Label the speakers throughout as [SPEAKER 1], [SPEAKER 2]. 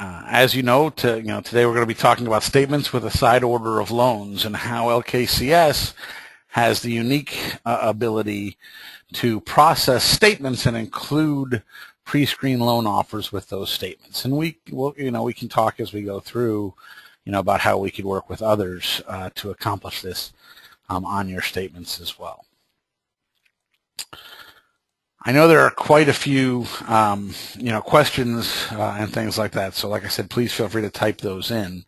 [SPEAKER 1] As you know, today we're going to be talking about statements with a side order of loans and how LKCS has the unique ability to process statements and include pre-screen loan offers with those statements. And we can talk as we go through, about how we could work with others to accomplish this on your statements as well. I know there are quite a few, questions and things like that. So like I said, please feel free to type those in.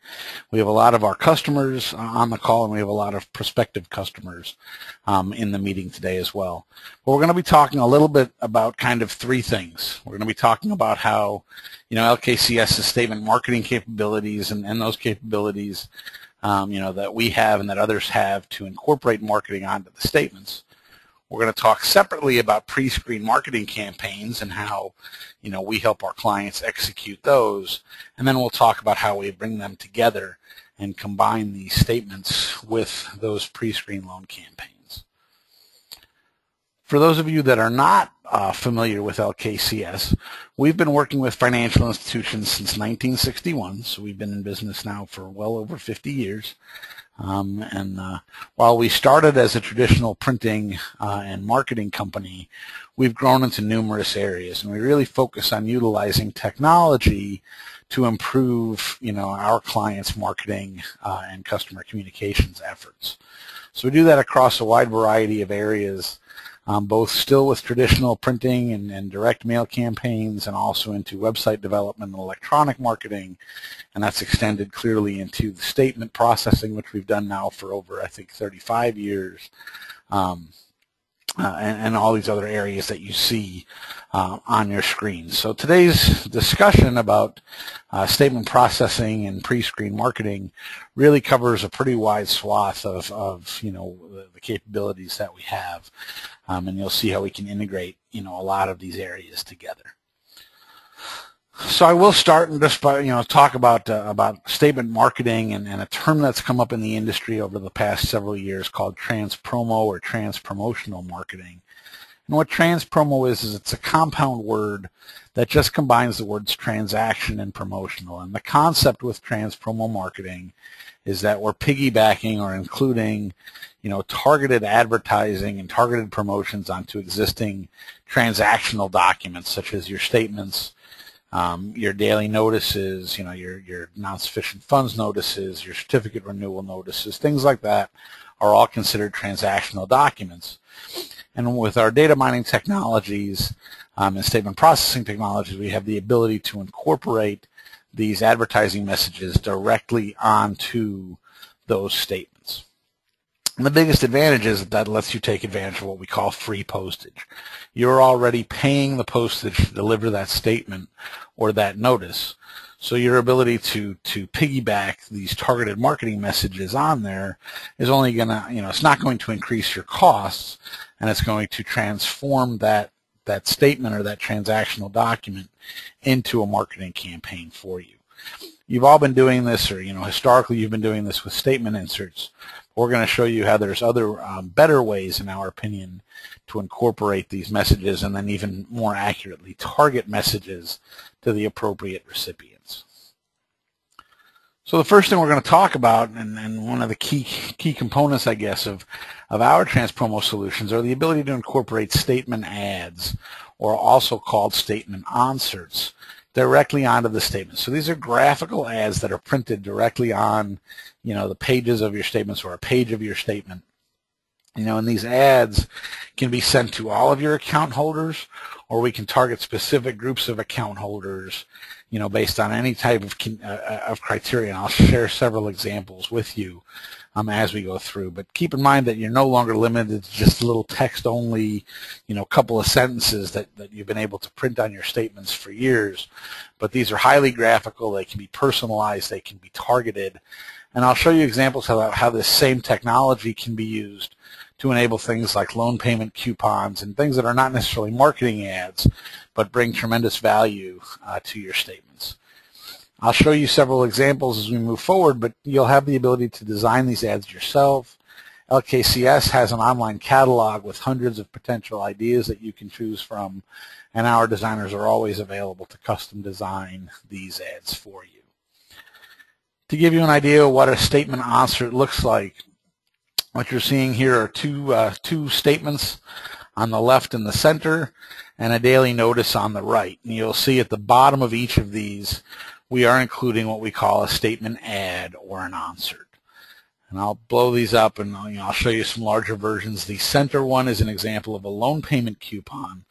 [SPEAKER 1] We have a lot of our customers on the call, and we have a lot of prospective customers in the meeting today as well. But we're going to be talking a little bit about kind of three things. We're going to be talking about how, LKCS's statement marketing capabilities and those capabilities, that we have and that others have to incorporate marketing onto the statements. We're going to talk separately about pre-screen marketing campaigns and how, we help our clients execute those. And then we'll talk about how we bring them together and combine these statements with those pre-screen loan campaigns. For those of you that are not familiar with LKCS, we've been working with financial institutions since 1961, so we've been in business now for well over 50 years. While we started as a traditional printing and marketing company, we've grown into numerous areas, and we really focus on utilizing technology to improve, our clients' marketing and customer communications efforts. So we do that across a wide variety of areas, both still with traditional printing and direct mail campaigns, and also into website development and electronic marketing, and that's extended clearly into the statement processing, which we've done now for over, I think, 35 years, and all these other areas that you see on your screen. So today's discussion about statement processing and pre-screen marketing really covers a pretty wide swath of the capabilities that we have, and you'll see how we can integrate a lot of these areas together. So I will start and just talk about statement marketing and a term that's come up in the industry over the past several years called transpromo or transpromotional marketing. And what transpromo is it's a compound word that just combines the words transaction and promotional. And the concept with transpromo marketing is that we're piggybacking or including targeted advertising and targeted promotions onto existing transactional documents such as your statements, your daily notices, your non-sufficient funds notices, your certificate renewal notices, things like that are all considered transactional documents. And with our data mining technologies and statement processing technologies, we have the ability to incorporate these advertising messages directly onto those statements. And the biggest advantage is that lets you take advantage of what we call free postage. You're already paying the postage to deliver that statement or that notice. So your ability to piggyback these targeted marketing messages on there is only going to, it's not going to increase your costs, and it's going to transform that statement or that transactional document into a marketing campaign for you. You've all been doing this, or historically you've been doing this with statement inserts. We're going to show you how there's other better ways, in our opinion, to incorporate these messages and then even more accurately target messages to the appropriate recipients. So the first thing we're going to talk about, and one of the key components, I guess, of our transpromo solutions are the ability to incorporate statement ads, or also called statement onserts, directly onto the statement. So these are graphical ads that are printed directly on, the pages of your statements or a page of your statement. And these ads can be sent to all of your account holders, or we can target specific groups of account holders, based on any type of criteria. And I'll share several examples with you as we go through. But keep in mind that you're no longer limited to just a little text-only, couple of sentences that you've been able to print on your statements for years. But these are highly graphical. They can be personalized. They can be targeted. And I'll show you examples of how this same technology can be used to enable things like loan payment coupons and things that are not necessarily marketing ads, but bring tremendous value to your statements. I'll show you several examples as we move forward, but you'll have the ability to design these ads yourself, LKCS has an online catalog with hundreds of potential ideas that you can choose from, and our designers are always available to custom design these ads for you. To give you an idea of what a statement onsert looks like, what you're seeing here are two statements on the left and the center, and a daily notice on the right. And you'll see at the bottom of each of these, we are including what we call a statement ad or an onsert. And I'll blow these up, and I'll show you some larger versions. The center one is an example of a loan payment coupon.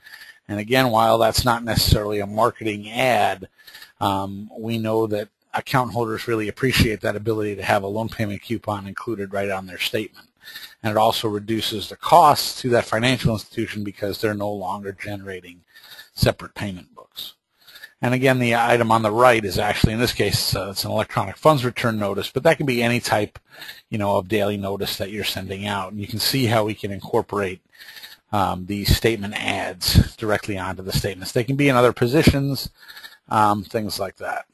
[SPEAKER 1] And again, while that's not necessarily a marketing ad, we know that account holders really appreciate that ability to have a loan payment coupon included right on their statement. And it also reduces the costs to that financial institution because they're no longer generating separate payment books. And again, the item on the right is actually, in this case, it's an electronic funds return notice, but that can be any type, of daily notice that you're sending out. And you can see how we can incorporate these statement ads directly onto the statements. They can be in other positions, things like that.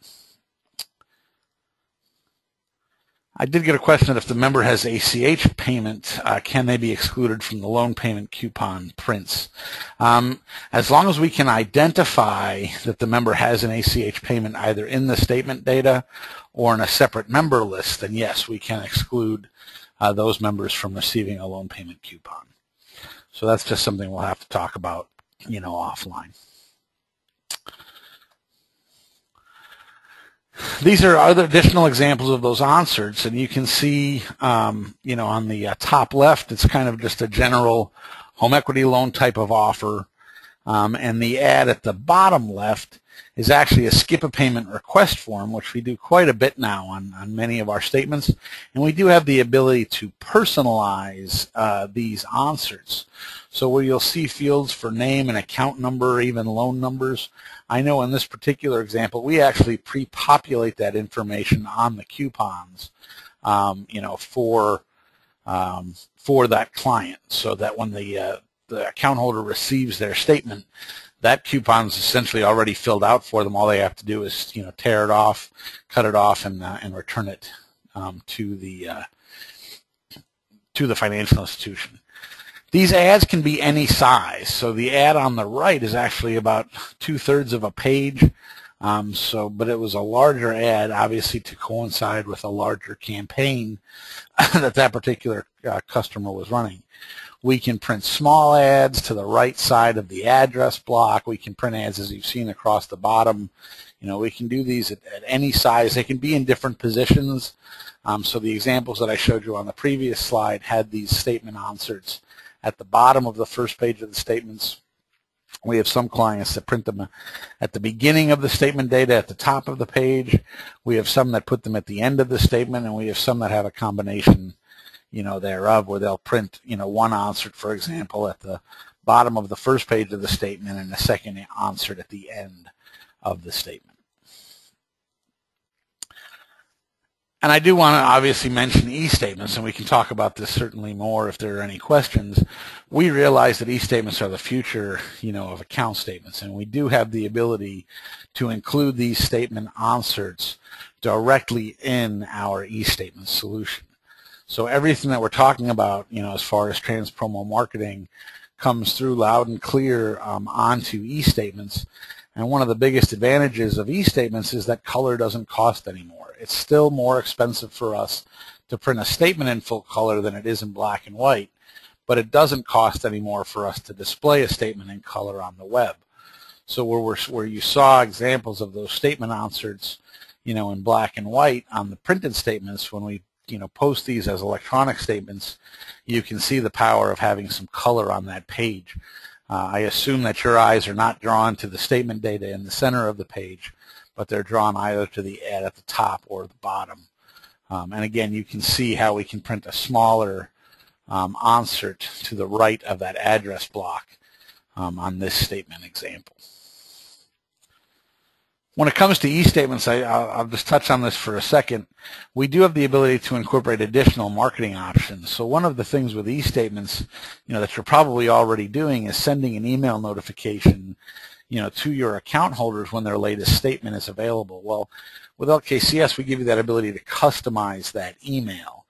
[SPEAKER 1] I did get a question that if the member has ACH payment, can they be excluded from the loan payment coupon prints? As long as we can identify that the member has an ACH payment either in the statement data or in a separate member list, then yes, we can exclude those members from receiving a loan payment coupon. So that's just something we'll have to talk about, offline. These are other additional examples of those onserts, and you can see, on the top left, it's kind of just a general home equity loan type of offer, and the ad at the bottom left is actually a skip a payment request form, which we do quite a bit now on many of our statements, and we do have the ability to personalize these onserts. So where you'll see fields for name and account number, even loan numbers, I know in this particular example, we actually pre-populate that information on the coupons, for that client, so that when the account holder receives their statement, that coupon is essentially already filled out for them. All they have to do is, tear it off, cut it off, and return it to the financial institution. These ads can be any size. So the ad on the right is actually about 2/3 of a page. But it was a larger ad, obviously, to coincide with a larger campaign that particular customer was running. We can print small ads to the right side of the address block. We can print ads, as you've seen, across the bottom. We can do these at any size. They can be in different positions. So the examples that I showed you on the previous slide had these statement onserts at the bottom of the first page of the statements. We have some clients that print them at the beginning of the statement data at the top of the page. We have some that put them at the end of the statement, and we have some that have a combination thereof, where they'll print, one onsert, for example, at the bottom of the first page of the statement and the second onsert at the end of the statement. And I do want to obviously mention e-statements, and we can talk about this certainly more if there are any questions. We realize that e-statements are the future, of account statements, and we do have the ability to include these statement onserts directly in our e-statement solution. So everything that we're talking about, as far as trans-promo marketing, comes through loud and clear onto e-statements. And one of the biggest advantages of e-statements is that color doesn't cost anymore. It's still more expensive for us to print a statement in full color than it is in black and white, but it doesn't cost anymore for us to display a statement in color on the web. So where you saw examples of those statement onserts, in black and white on the printed statements, when we post these as electronic statements, you can see the power of having some color on that page. I assume that your eyes are not drawn to the statement data in the center of the page, but they're drawn either to the ad at the top or the bottom. And again, you can see how we can print a smaller onsert to the right of that address block on this statement example. When it comes to e-statements, I'll just touch on this for a second. We do have the ability to incorporate additional marketing options. So one of the things with e-statements, that you're probably already doing is sending an email notification, to your account holders when their latest statement is available. Well, with LKCS, we give you that ability to customize that email.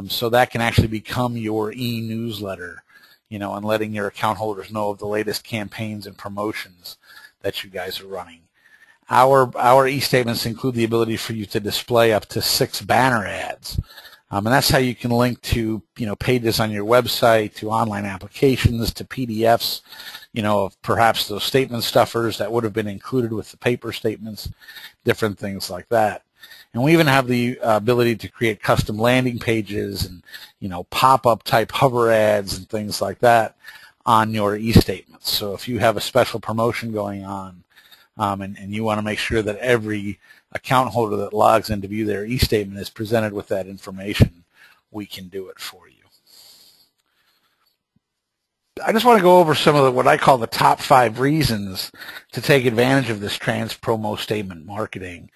[SPEAKER 1] So that can actually become your e-newsletter, and letting your account holders know of the latest campaigns and promotions that you guys are running. Our e-statements include the ability for you to display up to 6 banner ads. And that's how you can link to, pages on your website, to online applications, to PDFs, of perhaps those statement stuffers that would have been included with the paper statements, different things like that. And we even have the ability to create custom landing pages and, pop-up type hover ads and things like that on your e-statements. So if you have a special promotion going on, and you want to make sure that every account holder that logs in to view their e-statement is presented with that information, we can do it for you. I just want to go over some of what I call the top 5 reasons to take advantage of this trans-promo statement marketing.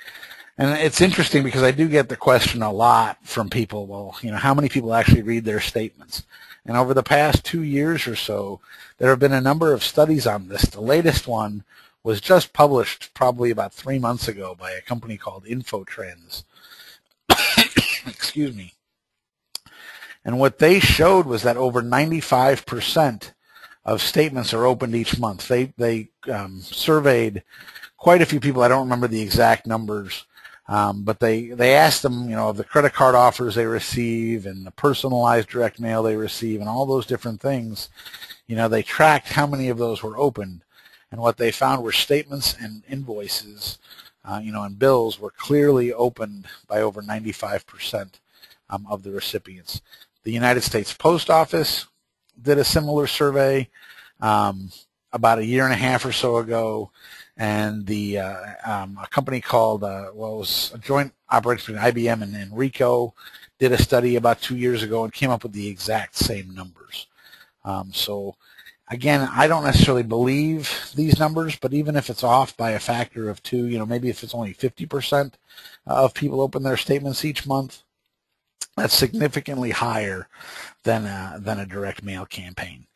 [SPEAKER 1] And it's interesting because I do get the question a lot from people, well, how many people actually read their statements? And over the past 2 years or so, there have been a number of studies on this. The latest one was just published probably about 3 months ago by a company called InfoTrends. Excuse me. And what they showed was that over 95% of statements are opened each month. They surveyed quite a few people. I don't remember the exact numbers, but they asked them, of the credit card offers they receive and the personalized direct mail they receive and all those different things. They tracked how many of those were opened. And what they found were statements and invoices, and bills were clearly opened by over 95% of the recipients. The United States Post Office did a similar survey about a year and a half or so ago, and a company called, it was a joint operation between IBM and Enrico, did a study about 2 years ago and came up with the exact same numbers. So again, I don't necessarily believe these numbers, but even if it's off by a factor of 2, maybe if it's only 50% of people open their statements each month, that's significantly higher than a direct mail campaign.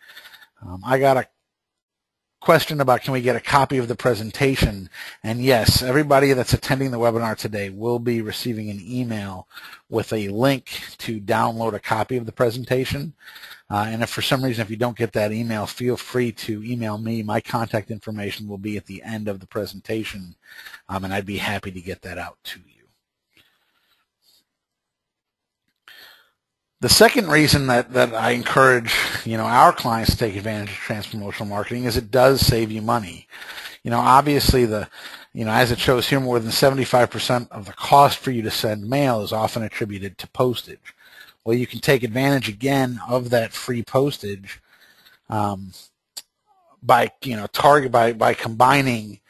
[SPEAKER 1] I got a question about, can we get a copy of the presentation? And yes, everybody that's attending the webinar today will be receiving an email with a link to download a copy of the presentation. And if for some reason, if you don't get that email, feel free to email me. My contact information will be at the end of the presentation, and I'd be happy to get that out to you. The second reason that I encourage, our clients to take advantage of trans-promotional marketing is it does save you money. Obviously as it shows here, more than 75% of the cost for you to send mail is often attributed to postage. Well, you can take advantage again of that free postage by combining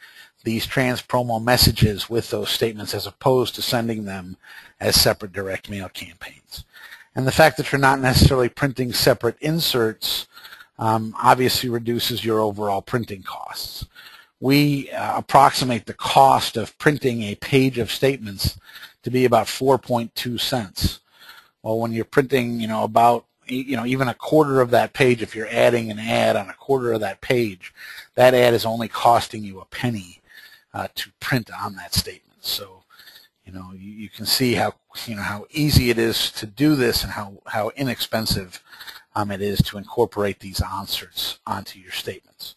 [SPEAKER 1] these trans-promo messages with those statements as opposed to sending them as separate direct mail campaigns. And the fact that you're not necessarily printing separate inserts obviously reduces your overall printing costs. We approximate the cost of printing a page of statements to be about 4.2 cents. Well, when you're printing, about, even a quarter of that page, if you're adding an ad on a quarter of that page, that ad is only costing you a penny to print on that statement. So, you can see how easy it is to do this and how inexpensive it is to incorporate these onserts onto your statements.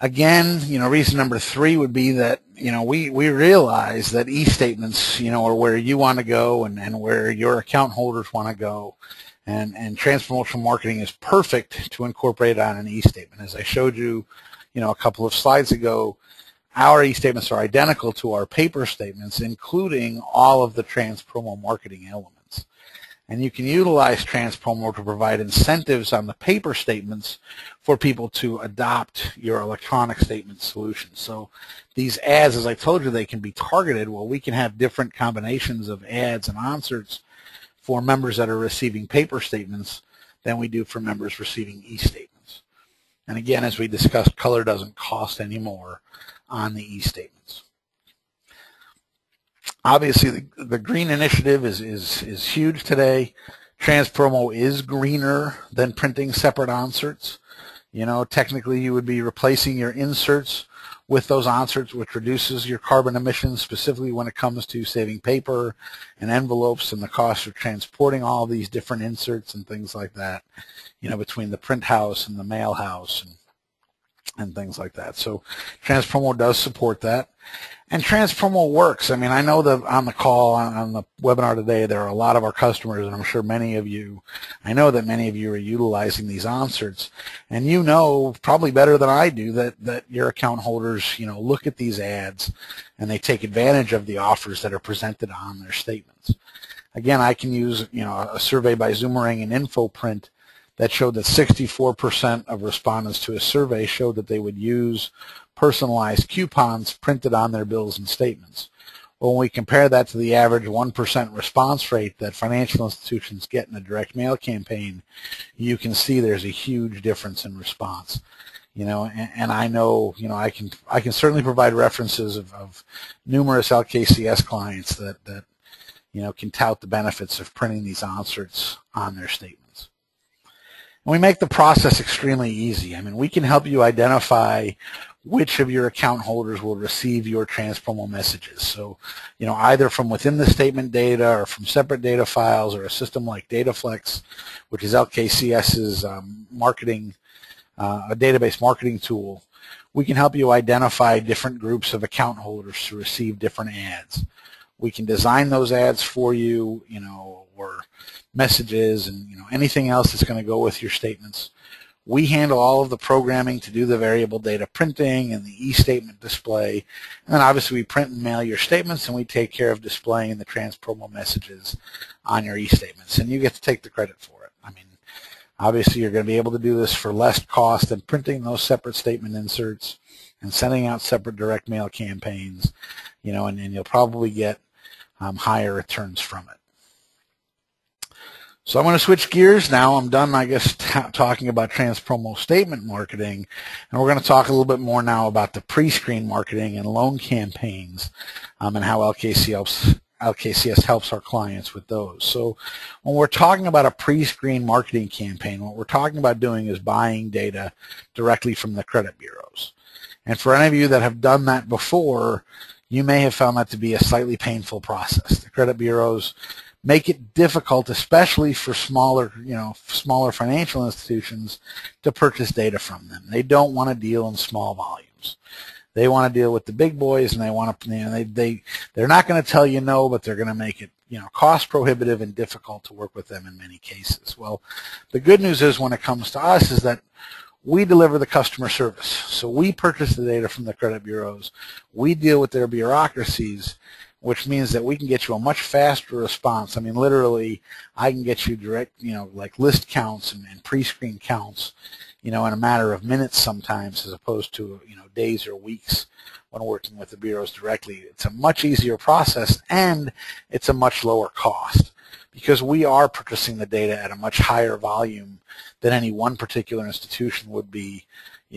[SPEAKER 1] Again, reason number 3 would be that, we realize that e-statements, are where you want to go and where your account holders want to go. And trans-promotional marketing is perfect to incorporate on an e-statement. As I showed you, a couple of slides ago, our e-statements are identical to our paper statements, including all of the trans-promo marketing elements. And you can utilize trans-promo to provide incentives on the paper statements for people to adopt your electronic statement solution. So these ads, as I told you, they can be targeted. Well, we can have different combinations of ads and onserts for members that are receiving paper statements than we do for members receiving e-statements. And again, as we discussed, color doesn't cost any more on the e-statements. Obviously, the green initiative is huge today. Trans-promo is greener than printing separate onserts. Technically, you would be replacing your inserts with those onserts, which reduces your carbon emissions, specifically when it comes to saving paper and envelopes and the cost of transporting all these different inserts and things like that, between the print house and the mail house and things like that. So TransPromo does support that. And TransPromo works. I mean, I know that on the call, on the webinar today, there are a lot of our customers, and I'm sure I know that many of you are utilizing these onserts, and probably better than I do that your account holders, look at these ads and they take advantage of the offers that are presented on their statements. Again, I can use, a survey by Zoomerang and InfoPrint that showed that 64% of respondents to a survey showed that they would use personalized coupons printed on their bills and statements. Well, when we compare that to the average 1% response rate that financial institutions get in a direct mail campaign, you can see there's a huge difference in response. And I know, I can certainly provide references of numerous LKCS clients that can tout the benefits of printing these onserts on their statements. And we make the process extremely easy. I mean, we can help you identify which of your account holders will receive your transpromo messages. So, either from within the statement data or from separate data files or a system like DataFlex, which is LKCS's a database marketing tool, we can help you identify different groups of account holders to receive different ads. We can design those ads for you, or messages and anything else that's going to go with your statements. We handle all of the programming to do the variable data printing and the e-statement display, and then obviously we print and mail your statements, and we take care of displaying the transpromo messages on your e-statements, and you get to take the credit for it. I mean, obviously you're going to be able to do this for less cost than printing those separate statement inserts and sending out separate direct mail campaigns, and you'll probably get higher returns from it. So I'm going to switch gears now. I'm done, I guess, talking about transpromo statement marketing, and we're going to talk a little bit more now about the pre-screen marketing and loan campaigns, and how LKCS helps our clients with those. So when we're talking about a pre-screen marketing campaign, what we're talking about doing is buying data directly from the credit bureaus. And for any of you that have done that before, you may have found that to be a slightly painful process. The credit bureaus make it difficult, especially for smaller financial institutions, to purchase data from them. They don't want to deal in small volumes. They want to deal with the big boys, and they want to, they're not going to tell you no, but they're going to make it, cost prohibitive and difficult to work with them in many cases. Well, the good news is when it comes to us is that we deliver the customer service. So we purchase the data from the credit bureaus. We deal with their bureaucracies, which means that we can get you a much faster response. I mean, literally, I can get you direct, like list counts and pre-screen counts, in a matter of minutes sometimes, as opposed to, days or weeks when working with the bureaus directly. It's a much easier process, and it's a much lower cost because we are purchasing the data at a much higher volume than any one particular institution would be,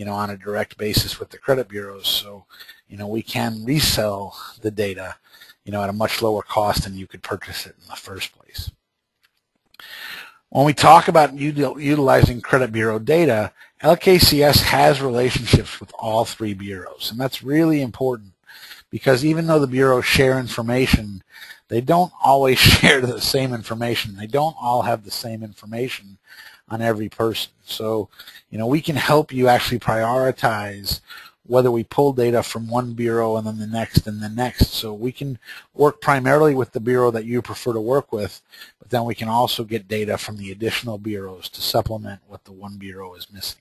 [SPEAKER 1] on a direct basis with the credit bureaus. So, we can resell the data at a much lower cost than you could purchase it in the first place. When we talk about utilizing credit bureau data, LKCS has relationships with all three bureaus, and that's really important because even though the bureaus share information, they don't always share the same information. They don't all have the same information on every person. So, we can help you actually prioritize whether we pull data from one bureau and then the next and the next. So we can work primarily with the bureau that you prefer to work with, but then we can also get data from the additional bureaus to supplement what the one bureau is missing.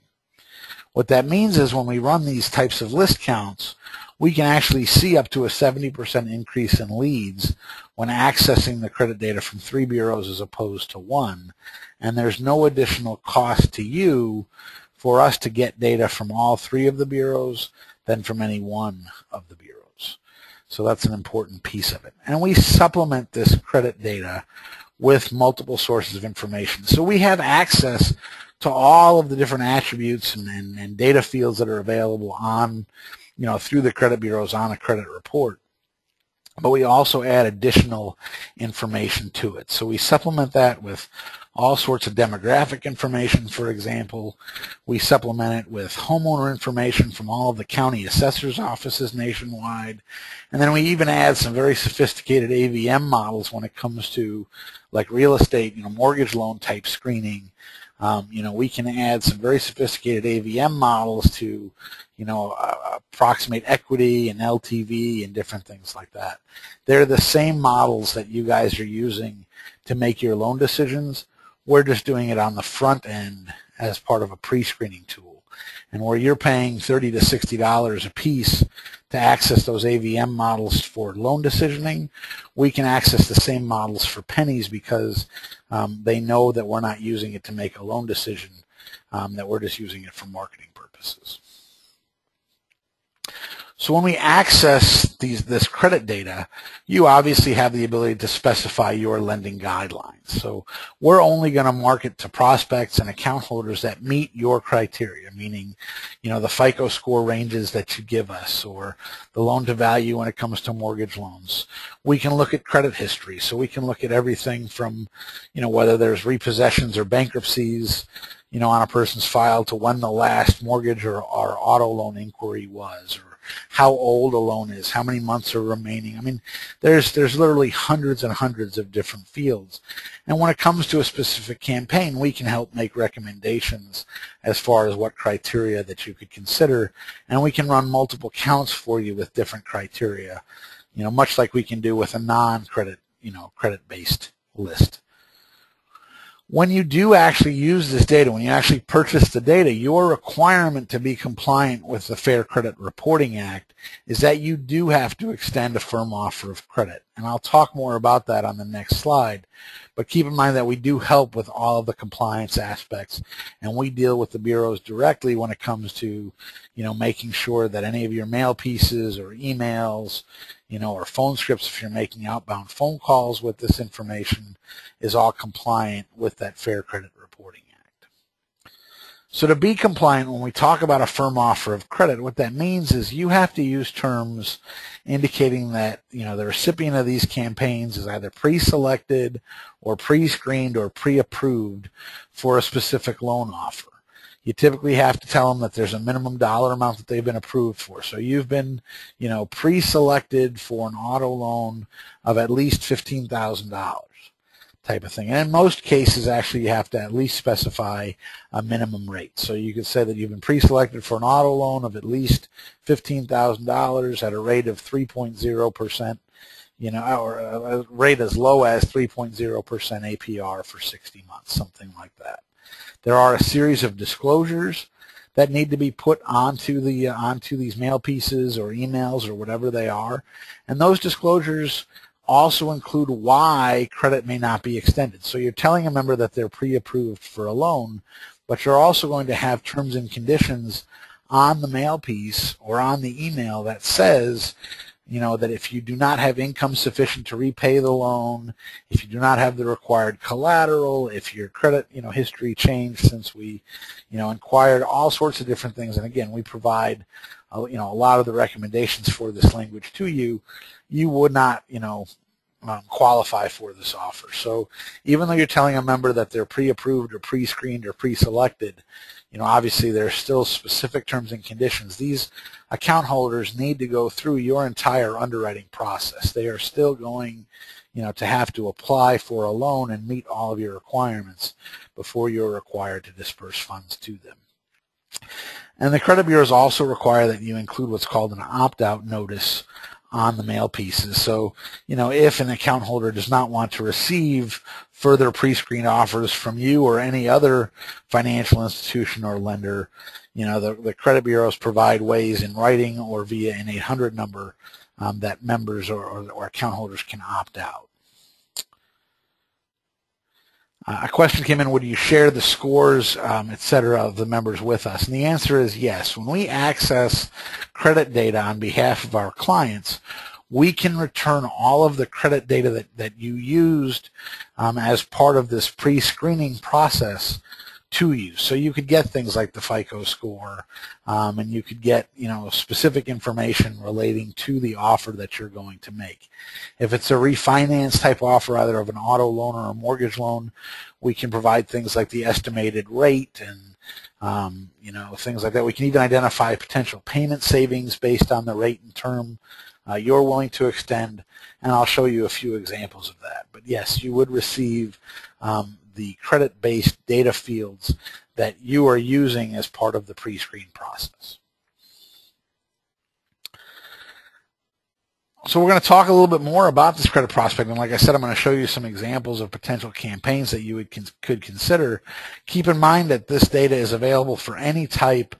[SPEAKER 1] What that means is when we run these types of list counts, we can actually see up to a 70% increase in leads when accessing the credit data from three bureaus as opposed to one, and there's no additional cost to you for us to get data from all three of the bureaus than from any one of the bureaus. So that's an important piece of it. And we supplement this credit data with multiple sources of information. So we have access to all of the different attributes and data fields that are available on, through the credit bureaus on a credit report. but we also add additional information to it. So we supplement that with all sorts of demographic information, for example. We supplement it with homeowner information from all of the county assessors' offices nationwide. And then we even add some very sophisticated AVM models when it comes to like real estate, mortgage loan type screening. We can add some very sophisticated AVM models to, approximate equity and LTV and different things like that. They're the same models that you guys are using to make your loan decisions. We're just doing it on the front end as part of a pre-screening tool. And where you're paying $30 to $60 a piece to access those AVM models for loan decisioning, we can access the same models for pennies because they know that we're not using it to make a loan decision, that we're just using it for marketing purposes. So when we access this credit data, you obviously have the ability to specify your lending guidelines. So we're only going to market to prospects and account holders that meet your criteria, meaning, the FICO score ranges that you give us, or the loan to value when it comes to mortgage loans. We can look at credit history, so we can look at everything from, whether there's repossessions or bankruptcies, on a person's file to when the last mortgage or auto loan inquiry was, or how old a loan is, how many months are remaining. I mean, there's literally hundreds and hundreds of different fields. And when it comes to a specific campaign, we can help make recommendations as far as what criteria that you could consider. And we can run multiple counts for you with different criteria, much like we can do with a non-credit, credit-based list. When you do actually use this data, when you actually purchase the data, your requirement to be compliant with the Fair Credit Reporting Act is that you do have to extend a firm offer of credit. And I'll talk more about that on the next slide. But keep in mind that we do help with all of the compliance aspects, and we deal with the bureaus directly when it comes to, making sure that any of your mail pieces or emails, or phone scripts, if you're making outbound phone calls with this information, is all compliant with that Fair Credit Reporting Act. So to be compliant, when we talk about a firm offer of credit, what that means is you have to use terms indicating that, the recipient of these campaigns is either pre-selected or pre-screened or pre-approved for a specific loan offer. You typically have to tell them that there's a minimum dollar amount that they've been approved for. So you've been, pre-selected for an auto loan of at least $15,000 type of thing. And in most cases, actually, you have to at least specify a minimum rate. So you could say that you've been pre-selected for an auto loan of at least $15,000 at a rate of 3.0%, or a rate as low as 3.0% APR for 60 months, something like that. There are a series of disclosures that need to be put onto these mail pieces or emails or whatever they are, and those disclosures also include why credit may not be extended. So you're telling a member that they're pre-approved for a loan, but you're also going to have terms and conditions on the mail piece or on the email that says, that if you do not have income sufficient to repay the loan, if you do not have the required collateral, if your credit, history changed since we, inquired, all sorts of different things. And again, we provide, a lot of the recommendations for this language to you. You would not, qualify for this offer. So even though you're telling a member that they're pre-approved or pre-screened or pre-selected, obviously there's still specific terms and conditions. These account holders need to go through your entire underwriting process. They are still going, to have to apply for a loan and meet all of your requirements before you're required to disperse funds to them. And the credit bureaus also require that you include what's called an opt-out notice on the mail pieces. So, if an account holder does not want to receive further pre-screened offers from you or any other financial institution or lender, the credit bureaus provide ways in writing or via an 800 number that members or account holders can opt out. A question came in, would you share the scores, et cetera, of the members with us? And the answer is yes. When we access credit data on behalf of our clients, we can return all of the credit data that you used as part of this pre-screening process to you. So you could get things like the FICO score, and you could get, specific information relating to the offer that you're going to make. If it's a refinance type offer, either of an auto loan or a mortgage loan, we can provide things like the estimated rate and things like that. We can even identify potential payment savings based on the rate and term you're willing to extend, and I'll show you a few examples of that. But yes, you would receive the credit-based data fields that you are using as part of the pre-screen process. So we're going to talk a little bit more about this credit prospecting. Like I said, I'm going to show you some examples of potential campaigns that you could consider. Keep in mind that this data is available for any type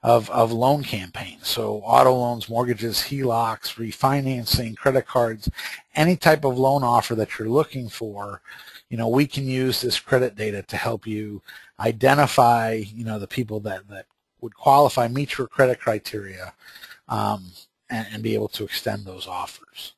[SPEAKER 1] of loan campaign. So auto loans, mortgages, HELOCs, refinancing, credit cards, any type of loan offer that you're looking for, we can use this credit data to help you identify, the people that would qualify, meet your credit criteria, and be able to extend those offers.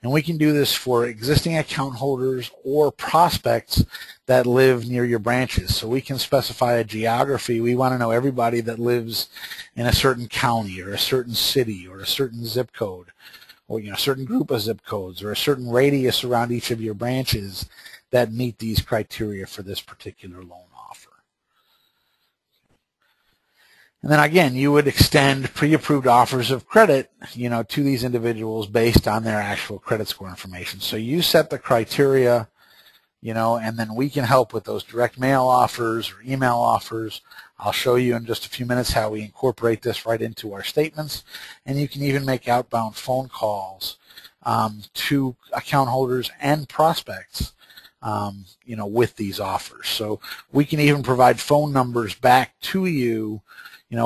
[SPEAKER 1] And we can do this for existing account holders or prospects that live near your branches. So we can specify a geography. We want to know everybody that lives in a certain county or a certain city or a certain zip code, or a certain group of zip codes, or a certain radius around each of your branches that meet these criteria for this particular loan offer. And then again, you would extend pre-approved offers of credit, to these individuals based on their actual credit score information. So you set the criteria, and then we can help with those direct mail offers or email offers. I'll show you in just a few minutes how we incorporate this right into our statements. And you can even make outbound phone calls to account holders and prospects, with these offers. So we can even provide phone numbers back to you,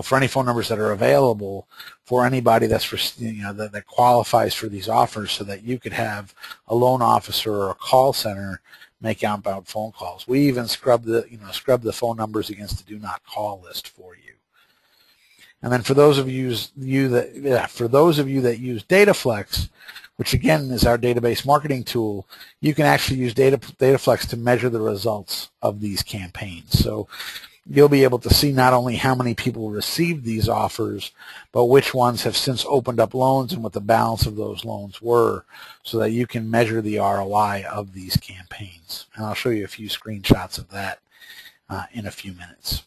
[SPEAKER 1] for any phone numbers that are available for anybody that's, that qualifies for these offers, so that you could have a loan officer or a call center make outbound phone calls. We even scrub the phone numbers against the do not call list for you. And then for those of you that use DataFlex, which again is our database marketing tool, you can actually use DataFlex to measure the results of these campaigns. So you'll be able to see not only how many people received these offers, but which ones have since opened up loans and what the balance of those loans were, so that you can measure the ROI of these campaigns. And I'll show you a few screenshots of that in a few minutes.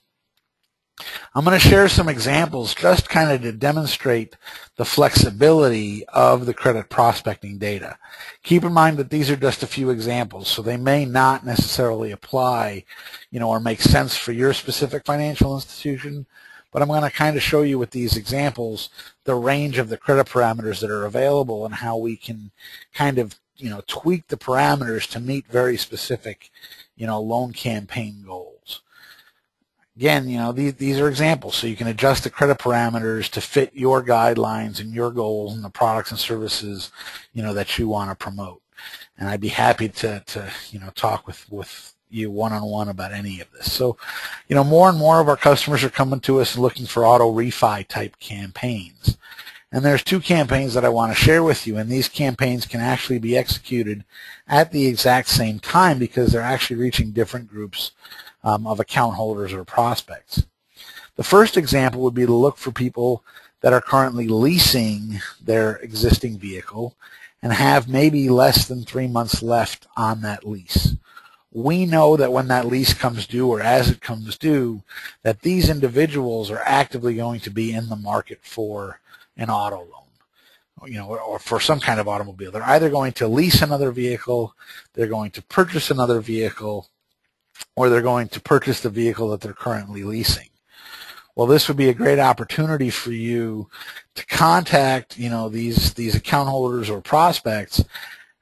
[SPEAKER 1] I'm going to share some examples just kind of to demonstrate the flexibility of the credit prospecting data. Keep in mind that these are just a few examples, so they may not necessarily apply, or make sense for your specific financial institution, but I'm going to kind of show you with these examples the range of the credit parameters that are available and how we can kind of, tweak the parameters to meet very specific, loan campaign goals. Again, these are examples, so you can adjust the credit parameters to fit your guidelines and your goals and the products and services, that you want to promote. And I'd be happy to talk with you one-on-one about any of this. So, more and more of our customers are coming to us looking for auto refi type campaigns. And there's two campaigns that I want to share with you, and these campaigns can actually be executed at the exact same time because they're actually reaching different groups of account holders or prospects. The first example would be to look for people that are currently leasing their existing vehicle and have maybe less than 3 months left on that lease. We know that when that lease comes due, or as it comes due, that these individuals are actively going to be in the market for an auto loan, or for some kind of automobile. They're either going to lease another vehicle, they're going to purchase another vehicle, or they're going to purchase the vehicle that they're currently leasing. Well, this would be a great opportunity for you to contact, these account holders or prospects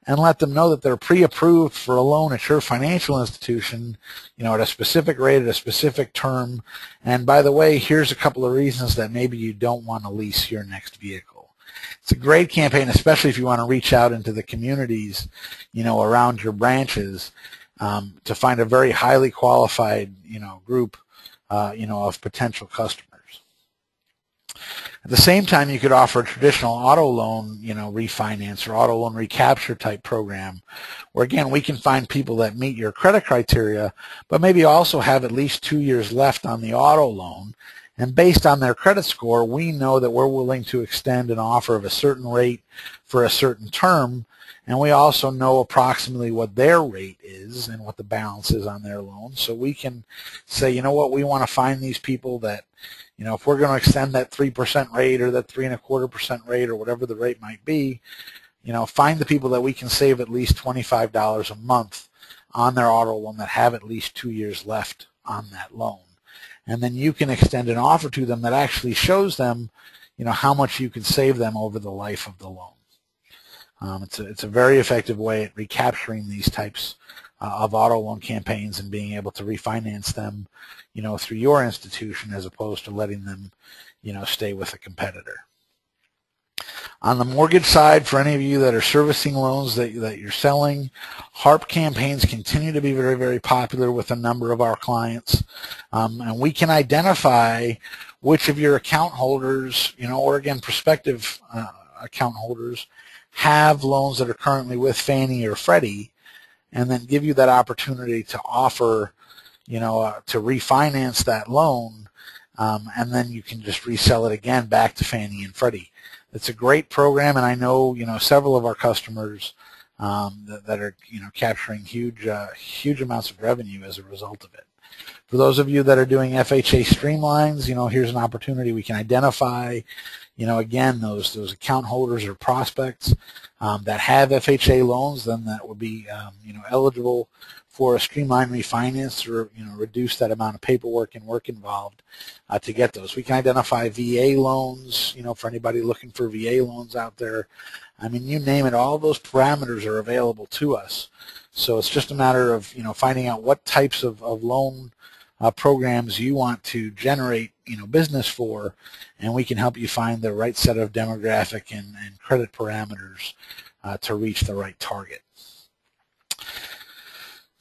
[SPEAKER 1] and let them know that they're pre-approved for a loan at your financial institution, at a specific rate, at a specific term. And by the way, here's a couple of reasons that maybe you don't want to lease your next vehicle. It's a great campaign, especially if you want to reach out into the communities, around your branches, to find a very highly qualified, group, of potential customers. At the same time, you could offer a traditional auto loan, refinance or auto loan recapture type program, where again, we can find people that meet your credit criteria, but maybe also have at least 2 years left on the auto loan. And based on their credit score, we know that we're willing to extend an offer of a certain rate for a certain term. And we also know approximately what their rate is and what the balance is on their loan. So we can say, you know what, we want to find these people that, if we're going to extend that 3% rate or that 3.25% rate or whatever the rate might be, find the people that we can save at least $25 a month on their auto loan that have at least 2 years left on that loan. And then you can extend an offer to them that actually shows them, how much you can save them over the life of the loan. It's a very effective way at recapturing these types of auto loan campaigns and being able to refinance them, through your institution as opposed to letting them, stay with a competitor. On the mortgage side, for any of you that are servicing loans that you're selling, Harp Campaigns continue to be very, very popular with a number of our clients. And we can identify which of your account holders, or again, prospective account holders have loans that are currently with Fannie or Freddie, and then give you that opportunity to offer, to refinance that loan, and then you can just resell it again back to Fannie and Freddie. It's a great program, and I know, several of our customers that are, capturing huge amounts of revenue as a result of it. For those of you that are doing FHA streamlines, here's an opportunity. We can identify, again, those account holders or prospects that have FHA loans, then that would be, eligible for a streamlined refinance or, reduce that amount of paperwork and work involved to get those. We can identify VA loans, for anybody looking for VA loans out there. I mean, you name it, all those parameters are available to us. So it's just a matter of, finding out what types of loan programs you want to generate, business for, and we can help you find the right set of demographic and credit parameters to reach the right target.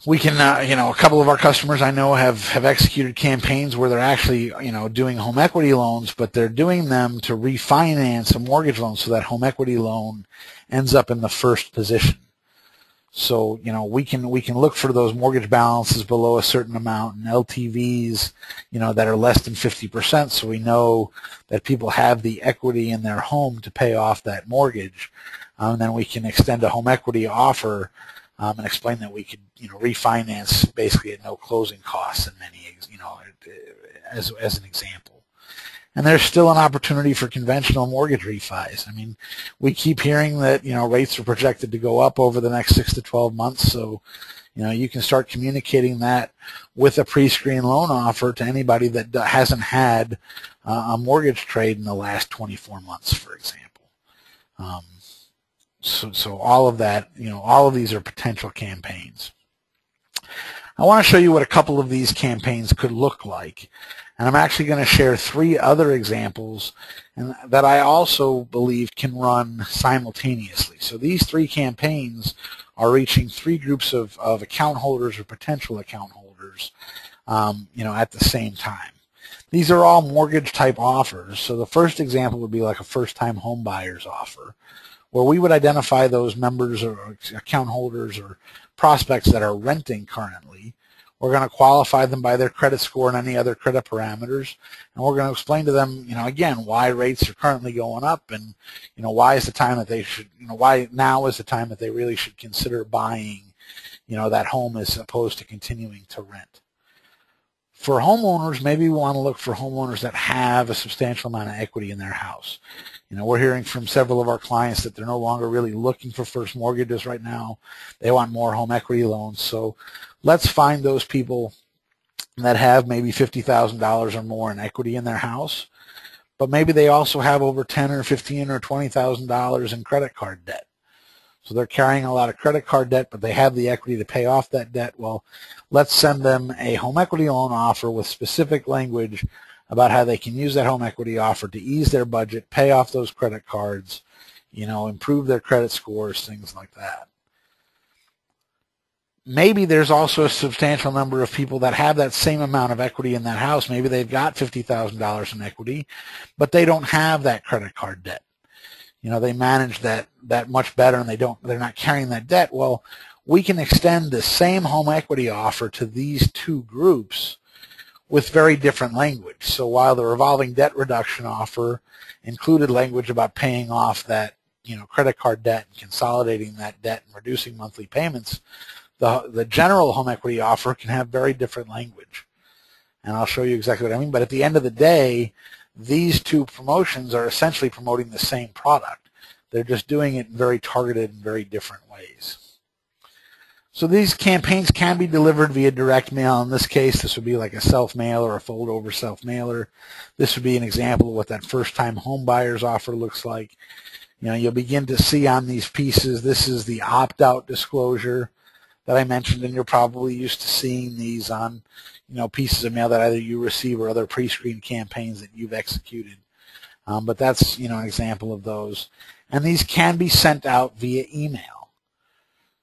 [SPEAKER 1] We can, a couple of our customers I know have executed campaigns where they're actually, doing home equity loans, but they're doing them to refinance a mortgage loan so that home equity loan ends up in the first position. So, we can look for those mortgage balances below a certain amount and LTVs, that are less than 50%. So we know that people have the equity in their home to pay off that mortgage. And then we can extend a home equity offer and explain that we could, refinance basically at no closing costs in many, as an example. And there's still an opportunity for conventional mortgage refis. I mean, we keep hearing that, rates are projected to go up over the next 6 to 12 months. So, you can start communicating that with a pre-screen loan offer to anybody that hasn't had a mortgage trade in the last 24 months, for example. So all of that, all of these are potential campaigns. I want to show you what a couple of these campaigns could look like. And I'm actually going to share 3 other examples that I also believe can run simultaneously. So these 3 campaigns are reaching 3 groups of account holders or potential account holders, at the same time. These are all mortgage type offers. So the first example would be like a first-time home buyer's offer, where we would identify those members or account holders or prospects that are renting currently. We're going to qualify them by their credit score and any other credit parameters, and we're going to explain to them, again, why rates are currently going up, and why is the time that they should, why now is the time that they really should consider buying, that home as opposed to continuing to rent. For homeowners, maybe we want to look for homeowners that have a substantial amount of equity in their house. We're hearing from several of our clients that they're no longer really looking for first mortgages right now. They want more home equity loans. So let's find those people that have maybe $50,000 or more in equity in their house, but maybe they also have over $10,000 or $15,000 or $20,000 in credit card debt. So they're carrying a lot of credit card debt, but they have the equity to pay off that debt. Well, let's send them a home equity loan offer with specific language about how they can use that home equity offer to ease their budget, pay off those credit cards, improve their credit scores, things like that. maybe there's also a substantial number of people that have that same amount of equity in that house. Maybe they've got $50,000 in equity, but they don't have that credit card debt. They manage that much better, and they're not carrying that debt. Well, we can extend the same home equity offer to these two groups with very different language. So while the revolving debt reduction offer included language about paying off that credit card debt and consolidating that debt and reducing monthly payments, the general home equity offer can have very different language. And I'll show you exactly what I mean. But at the end of the day, these two promotions are essentially promoting the same product. They're just doing it in very targeted and very different ways. So these campaigns can be delivered via direct mail. In this case, this would be like a self-mail or a fold-over self-mailer. This would be an example of what that first-time home buyers offer looks like. You'll begin to see on these pieces, this is the opt-out disclosure that I mentioned, and you're probably used to seeing these on pieces of mail that either you receive or other pre-screen campaigns that you've executed. But that's an example of those. And these can be sent out via email.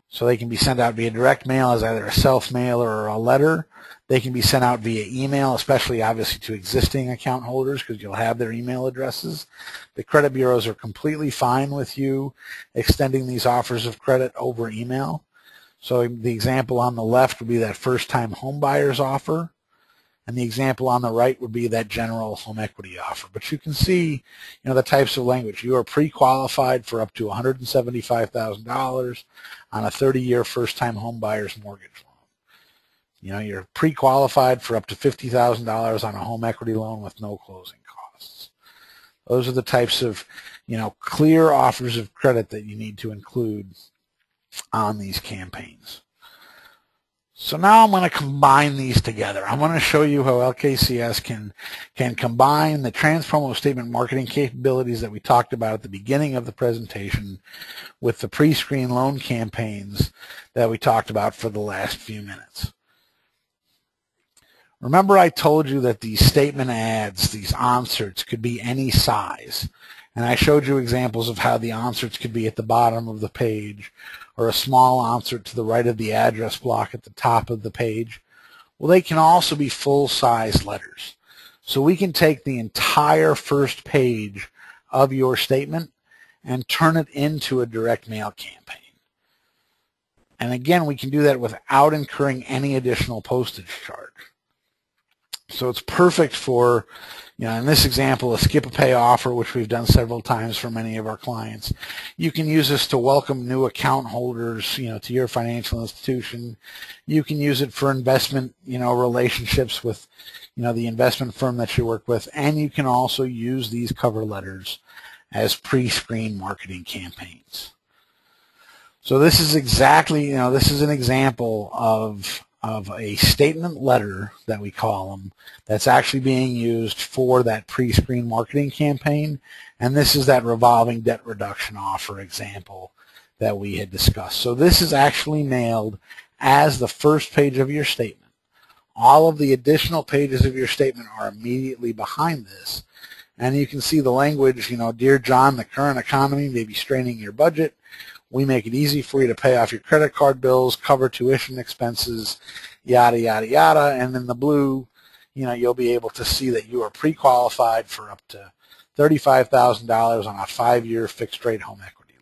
[SPEAKER 1] So they can be sent out via direct mail as either a self-mail or a letter. They can be sent out via email, especially obviously to existing account holders, because you'll have their email addresses. The credit bureaus are completely fine with you extending these offers of credit over email. So the example on the left would be that first-time home buyers offer, and the example on the right would be that general home equity offer. But you can see, the types of language. You are pre-qualified for up to $175,000 on a 30-year first-time home buyer's mortgage loan. You're pre-qualified for up to $50,000 on a home equity loan with no closing costs. Those are the types of, clear offers of credit that you need to include on these campaigns. So now I'm going to combine these together. I'm going to show you how LKCS can combine the trans-promo statement marketing capabilities that we talked about at the beginning of the presentation with the pre-screen loan campaigns that we talked about for the last few minutes. Remember I told you that these statement ads, these onserts, could be any size. And I showed you examples of how the onserts could be at the bottom of the page, or a small onsert to the right of the address block at the top of the page. Well, they can also be full-size letters. So we can take the entire first page of your statement and turn it into a direct mail campaign. And again, we can do that without incurring any additional postage charge. So it's perfect for, in this example, a skip-a-pay offer, which we've done several times for many of our clients. You can use this to welcome new account holders, to your financial institution. You can use it for investment, relationships with, the investment firm that you work with. And you can also use these cover letters as pre-screen marketing campaigns. So this is exactly, this is an example of a statement letter that we call them that's actually being used for that pre-screen marketing campaign. And this is that revolving debt reduction offer example that we had discussed. So this is actually mailed as the first page of your statement. All of the additional pages of your statement are immediately behind this. And you can see the language, Dear John, the current economy may be straining your budget. We make it easy for you to pay off your credit card bills, cover tuition expenses, yada, yada, yada. And in the blue, you'll be able to see that you are pre-qualified for up to $35,000 on a 5-year fixed-rate home equity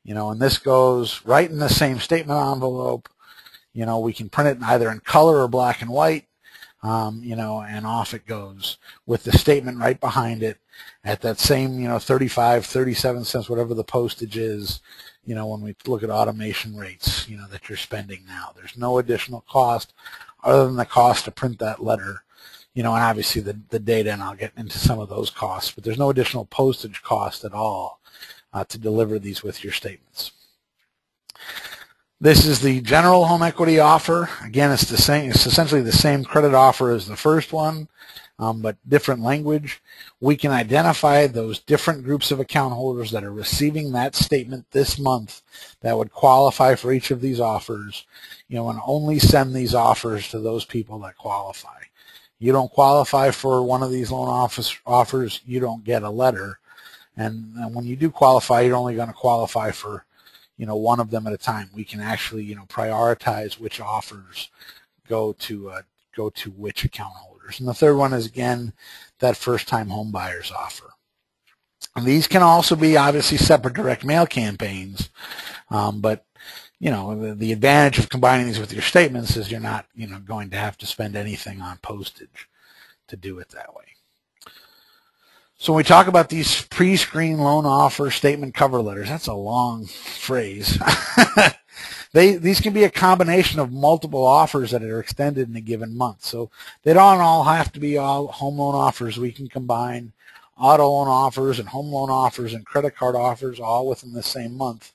[SPEAKER 1] loan. And this goes right in the same statement envelope. We can print it either in color or black and white, and off it goes with the statement right behind it at that same, 35, 37 cents, whatever the postage is, when we look at automation rates, that you're spending now. There's no additional cost other than the cost to print that letter, and obviously the data, and I'll get into some of those costs, but there's no additional postage cost at all to deliver these with your statements. This is the general home equity offer. Again, it's the same. It's essentially the same credit offer as the first one, but different language. We can identify those different groups of account holders that are receiving that statement this month that would qualify for each of these offers, and only send these offers to those people that qualify. You don't qualify for one of these loan offers, you don't get a letter. And when you do qualify, you're only going to qualify for one of them at a time. We can actually, prioritize which offers go to which account holders. And the third one is, again, that first-time home buyers offer. And these can also be obviously separate direct mail campaigns, but the advantage of combining these with your statements is you're not going to have to spend anything on postage to do it that way. So when we talk about these pre-screen loan offer statement cover letters, that's a long phrase. These can be a combination of multiple offers that are extended in a given month. So they don't all have to be all home loan offers. We can combine auto loan offers and home loan offers and credit card offers all within the same month.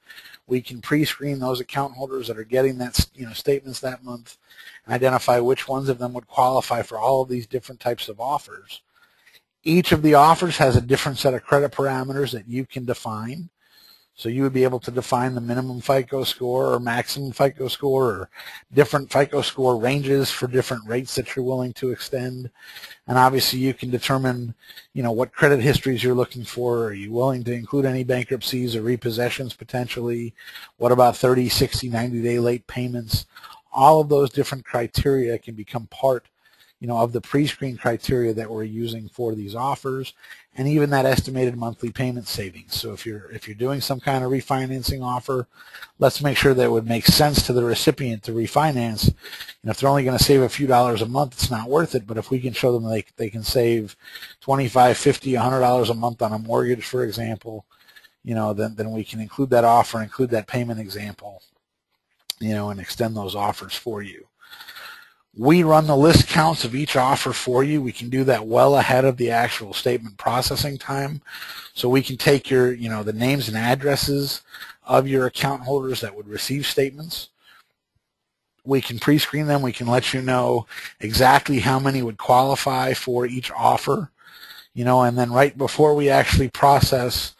[SPEAKER 1] We can pre-screen those account holders that are getting that statements that month and identify which ones of them would qualify for all of these different types of offers. Each of the offers has a different set of credit parameters that you can define. So you would be able to define the minimum FICO score or maximum FICO score or different FICO score ranges for different rates that you're willing to extend. And obviously you can determine, what credit histories you're looking for. Are you willing to include any bankruptcies or repossessions potentially? What about 30, 60, 90-day late payments? All of those different criteria can become part of the pre-screen criteria that we're using for these offers, and even that estimated monthly payment savings. So if you're doing some kind of refinancing offer, let's make sure that it would make sense to the recipient to refinance. If they're only going to save a few dollars a month, it's not worth it. But if we can show them they can save $25, $50, $100 a month on a mortgage, for example, then we can include that offer, include that payment example, and extend those offers for you. We run the list counts of each offer for you. We can do that well ahead of the actual statement processing time. So we can take your, the names and addresses of your account holders that would receive statements. We can pre-screen them. We can let you know exactly how many would qualify for each offer, and then right before we actually process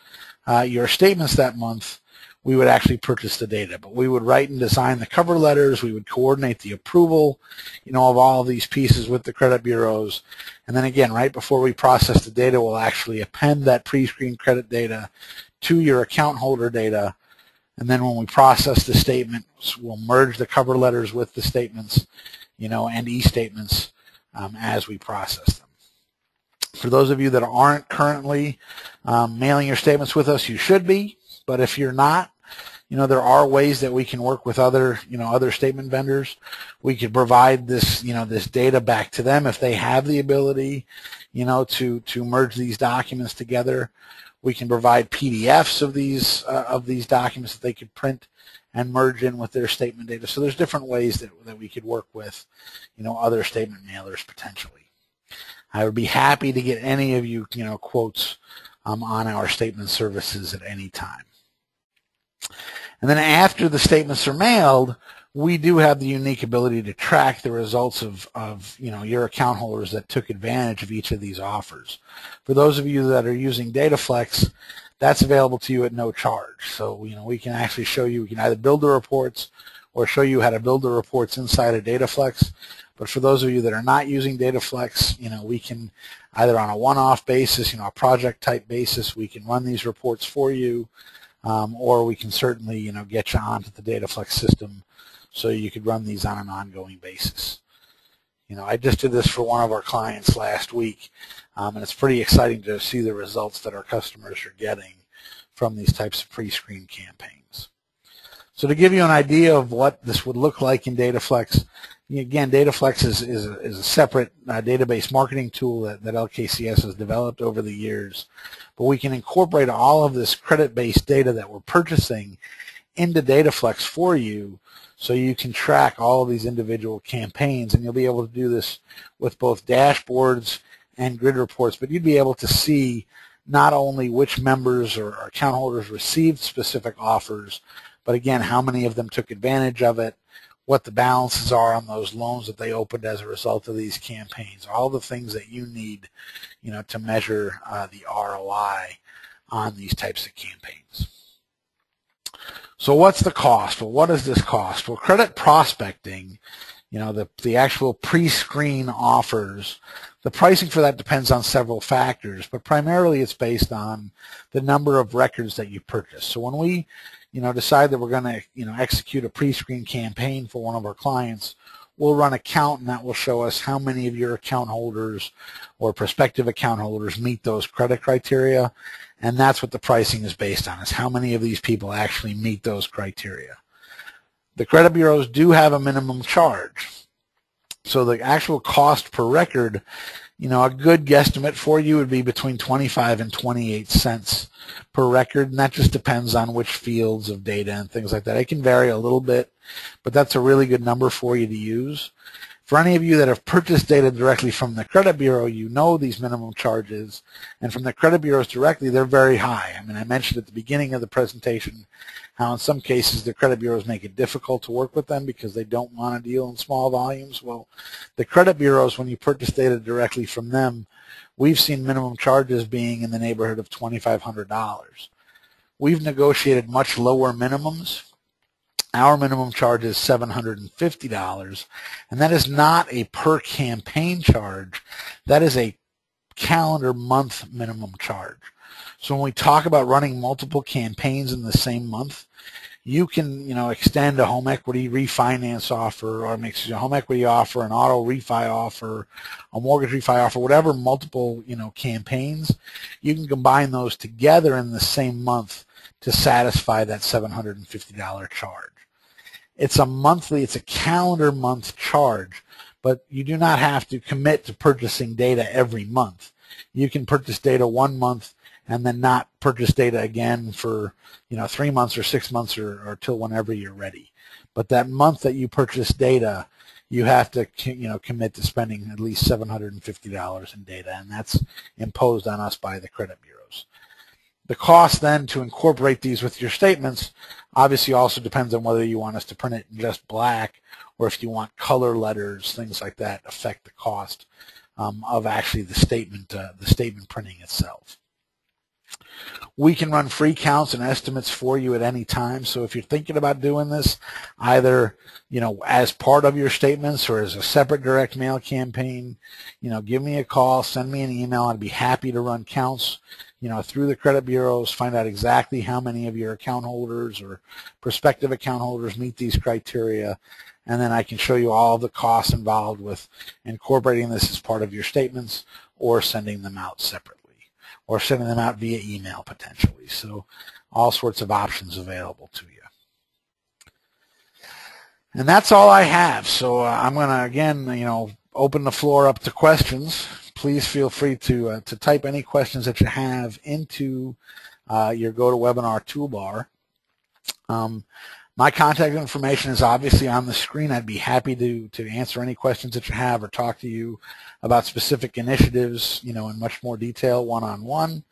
[SPEAKER 1] your statements that month, we would actually purchase the data. But we would write and design the cover letters. We would coordinate the approval, of all of these pieces with the credit bureaus. And then again, right before we process the data, we'll actually append that pre-screened credit data to your account holder data. And then when we process the statements, we'll merge the cover letters with the statements, and e-statements as we process them. For those of you that aren't currently mailing your statements with us, you should be. But if you're not, there are ways that we can work with other statement vendors. We could provide this, this data back to them if they have the ability, to merge these documents together. We can provide PDFs of these documents that they could print and merge in with their statement data. So there's different ways that we could work with, other statement mailers potentially. I would be happy to get any of you, quotes on our statement services at any time. And then after the statements are mailed, we do have the unique ability to track the results of your account holders that took advantage of each of these offers. For those of you that are using DataFlex, that's available to you at no charge. So we can actually show you, we can either build the reports or show you how to build the reports inside of DataFlex. But for those of you that are not using DataFlex, we can either on a one-off basis, a project type basis, we can run these reports for you. Or we can certainly, get you onto the DataFlex system so you could run these on an ongoing basis. I just did this for one of our clients last week, and it's pretty exciting to see the results that our customers are getting from these types of pre-screen campaigns. So to give you an idea of what this would look like in DataFlex, again, DataFlex is a separate database marketing tool that LKCS has developed over the years. But we can incorporate all of this credit-based data that we're purchasing into DataFlex for you so you can track all of these individual campaigns. And you'll be able to do this with both dashboards and grid reports. But you'd be able to see not only which members or account holders received specific offers, but again, how many of them took advantage of it, what the balances are on those loans that they opened as a result of these campaigns, all the things that you need, to measure the ROI on these types of campaigns. So what's the cost? Well, what does this cost? Well, credit prospecting, the actual pre-screen offers, the pricing for that depends on several factors, but primarily it's based on the number of records that you purchase. So when we decide that we're going to, execute a pre-screen campaign for one of our clients, we'll run a count, and that will show us how many of your account holders or prospective account holders meet those credit criteria, and that's what the pricing is based on, is how many of these people actually meet those criteria. The credit bureaus do have a minimum charge. So the actual cost per record, a good guesstimate for you would be between 25 and 28 cents per record, and that just depends on which fields of data and things like that. It can vary a little bit, but that's a really good number for you to use. For any of you that have purchased data directly from the credit bureau, you know these minimum charges, and from the credit bureaus directly, they're very high. I mentioned at the beginning of the presentation how in some cases the credit bureaus make it difficult to work with them because they don't want to deal in small volumes. Well, the credit bureaus, when you purchase data directly from them, we've seen minimum charges being in the neighborhood of $2,500. We've negotiated much lower minimums. Our minimum charge is $750, and that is not a per campaign charge. That is a calendar month minimum charge. So when we talk about running multiple campaigns in the same month, you can, extend a home equity refinance offer, or a home equity offer, an auto refi offer, a mortgage refi offer, whatever multiple, campaigns. You can combine those together in the same month to satisfy that $750 charge. It's a calendar month charge, but you do not have to commit to purchasing data every month. You can purchase data one month and then not purchase data again for 3 months or 6 months or till whenever you're ready. But that month that you purchase data, you have to commit to spending at least $750 in data, and that's imposed on us by the credit bureaus. The cost then to incorporate these with your statements obviously also depends on whether you want us to print it in just black or if you want color letters, things like that affect the cost of actually the statement printing itself. We can run free counts and estimates for you at any time. So if you're thinking about doing this, either as part of your statements or as a separate direct mail campaign, give me a call, send me an email. I'd be happy to run counts through the credit bureaus, find out exactly how many of your account holders or prospective account holders meet these criteria, and then I can show you all of the costs involved with incorporating this as part of your statements or sending them out separately, or sending them out via email potentially. So all sorts of options available to you. And that's all I have. So I'm going to, again, open the floor up to questions. Please feel free to type any questions that you have into your GoToWebinar toolbar. My contact information is obviously on the screen. I'd be happy to answer any questions that you have or talk to you about specific initiatives, in much more detail, one-on-one.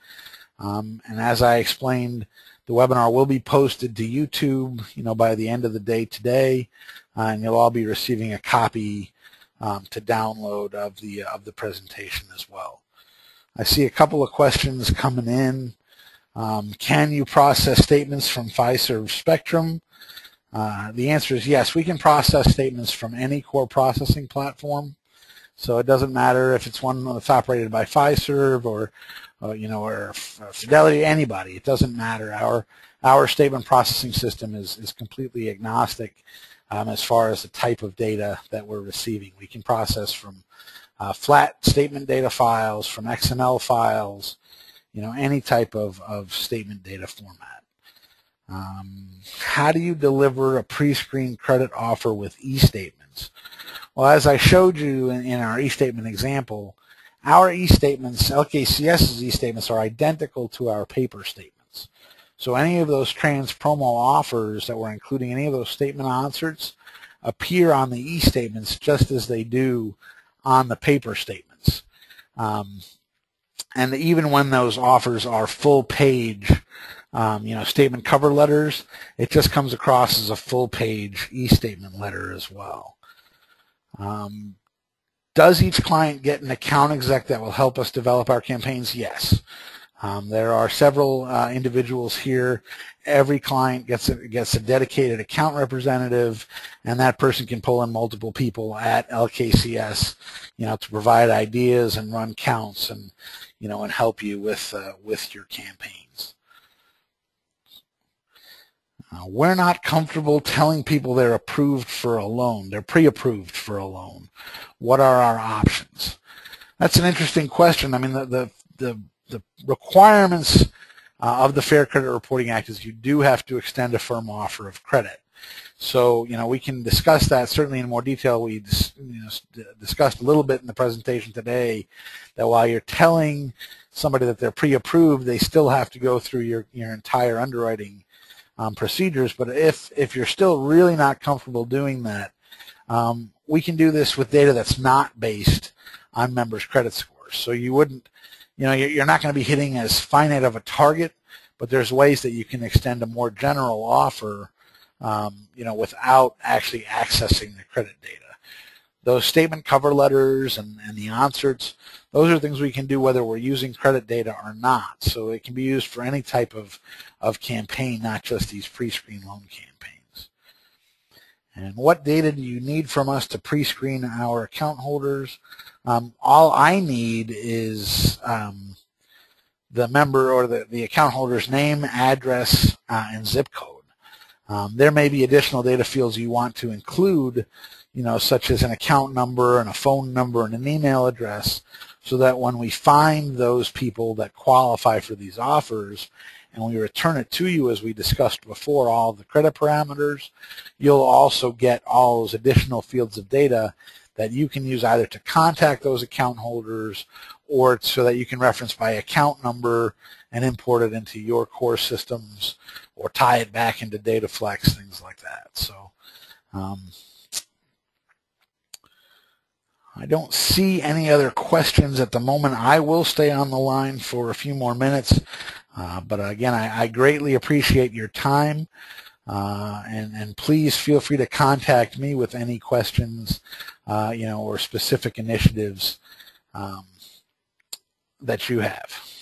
[SPEAKER 1] And as I explained, the webinar will be posted to YouTube, by the end of the day today, and you'll all be receiving a copy to download of the presentation as well. I see a couple of questions coming in. Can you process statements from Fiserv Spectrum? The answer is yes. We can process statements from any core processing platform. So it doesn't matter if it's one that's operated by Fiserv or Fidelity, anybody. It doesn't matter. Our statement processing system is completely agnostic as far as the type of data that we're receiving. We can process from flat statement data files, from XML files, any type of statement data format. How do you deliver a pre-screened credit offer with e-statements? Well, as I showed you in our e-statement example, our e-statements, LKCS's e-statements, are identical to our paper statements. So any of those trans-promo offers that we're including, any of those statement onserts, appear on the e-statements just as they do on the paper statements. And even when those offers are full-page, statement cover letters, it just comes across as a full-page e-statement letter as well. Does each client get an account exec that will help us develop our campaigns? Yes. There are several individuals here. Every client gets a dedicated account representative, and that person can pull in multiple people at LKCS, to provide ideas and run counts and, and help you with your campaigns. We're not comfortable telling people they're approved for a loan. They're pre-approved for a loan. What are our options? That's an interesting question. I mean, the requirements of the Fair Credit Reporting Act is you do have to extend a firm offer of credit. So, we can discuss that certainly in more detail. We discussed a little bit in the presentation today that while you're telling somebody that they're pre-approved, they still have to go through your entire underwriting procedures. But if you're still really not comfortable doing that, we can do this with data that's not based on members' credit scores. So you wouldn't, you're not going to be hitting as finite of a target, but there's ways that you can extend a more general offer, without actually accessing the credit data. Those statement cover letters and the onserts, those are things we can do whether we're using credit data or not. So it can be used for any type of campaign, not just these pre-screen loan campaigns. And what data do you need from us to pre-screen our account holders? All I need is the member or the account holder's name, address, and zip code. There may be additional data fields you want to include, such as an account number and a phone number and an email address, so that when we find those people that qualify for these offers and we return it to you, as we discussed before, all of the credit parameters, you'll also get all those additional fields of data that you can use either to contact those account holders or so that you can reference by account number and import it into your core systems or tie it back into DataFlex, things like that. So I don't see any other questions at the moment. I will stay on the line for a few more minutes, but again, I greatly appreciate your time, and please feel free to contact me with any questions, or specific initiatives that you have.